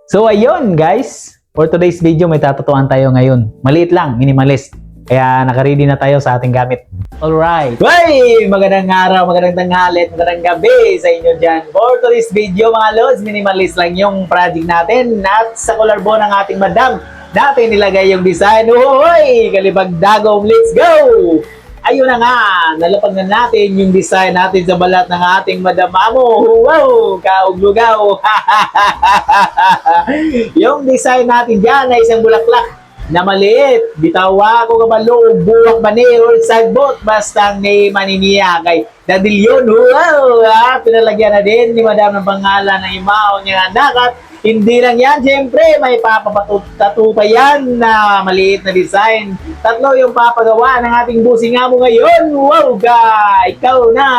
So ayun guys, for today's video may tatatuan tayo ngayon. Maliit lang, minimalist. Kaya naka-ready na tayo sa ating gamit. Alright. Hey! Magandang araw, magandang tanghali, magandang gabi sa inyo dyan. For today's video mga lods, minimalist lang yung project natin. At sa collarbone ng ating madam, natin nilagay yung design. Uy! Kalibag dagong, let's go! Ayun na nga, nalapag na natin yung design natin sa balat ng ating Madam Amo. Wow! Kauglugaw! Yung design natin dyan ay isang bulaklak na maliit. Bitawa ko kabalo, buwak ba ni or sagbot, basta may maniniya kay Dadilyon. Wow! Pinalagyan na din ni Madam ng pangalan ng imaw niya anak. At hindi lang yan, siyempre, may papapatato pa yan na maliit na design. Tatlo yung papagawa ng ating busing amo ngayon. Wow, ikaw na!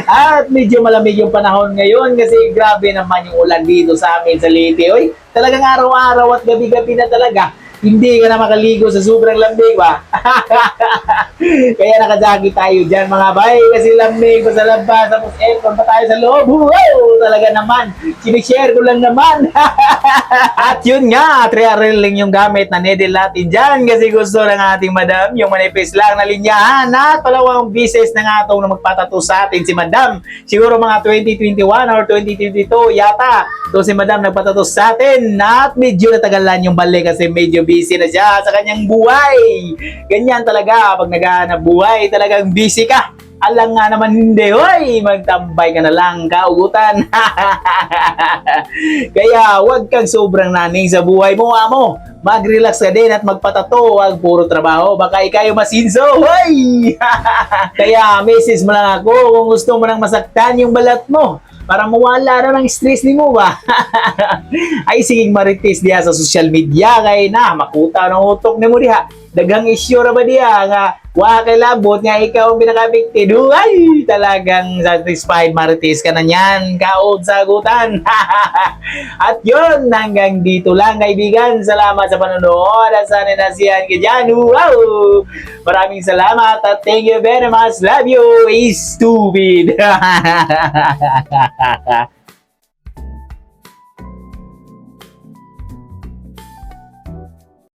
At medyo malamig yung panahon ngayon kasi grabe naman yung ulan dito sa amin sa Leyte. Oy, talagang araw-araw at gabi-gabi na talaga. Hindi ka na makaligo sa sobrang lamig ba? Kaya nakajagi tayo dyan mga bay kasi lamig pa sa labas tapos aircon pa tayo sa loob. Wow! Talaga naman, sinishare ko lang naman. At yun nga, triarreling yung gamit na needle natin dyan kasi gusto ng ating madam yung manipis lang na linyahan. At palawang bises na nga itong na magpatato sa atin si madam. Siguro mga 2021 or 2022 yata. So si madam nagpatato sa atin at medyo natagalan yung balik kasi medyo busy na siya sa kanyang buhay. Ganyan talaga pag naghahanap buhay, talagang busy ka. Alang nga naman hindi, hoy, magtambay ka na lang, kaugutan. Kaya wag kang sobrang naning sa buhay mo, amo. Mag-relax ka din at magpatato, wag puro trabaho. Baka ikaw masinso, hoy! Kaya message mo lang ako kung gusto mo nang masaktan yung balat mo para mawala na ng stress ni mo ba? Ay siging marites diya sa social media kay na makuta ng utok ni mo diha. Dagang issue ra ba diya nga wa kay labot nga ikaw ang pinakabikti. Ay talagang satisfied marites ka na niyan. Kaod sagutan. At yun, hanggang dito lang kaibigan. Salamat sa panonood at sana nasiyahan ka dyan. Wow! Maraming salamat at thank you very much. Love you, stupid!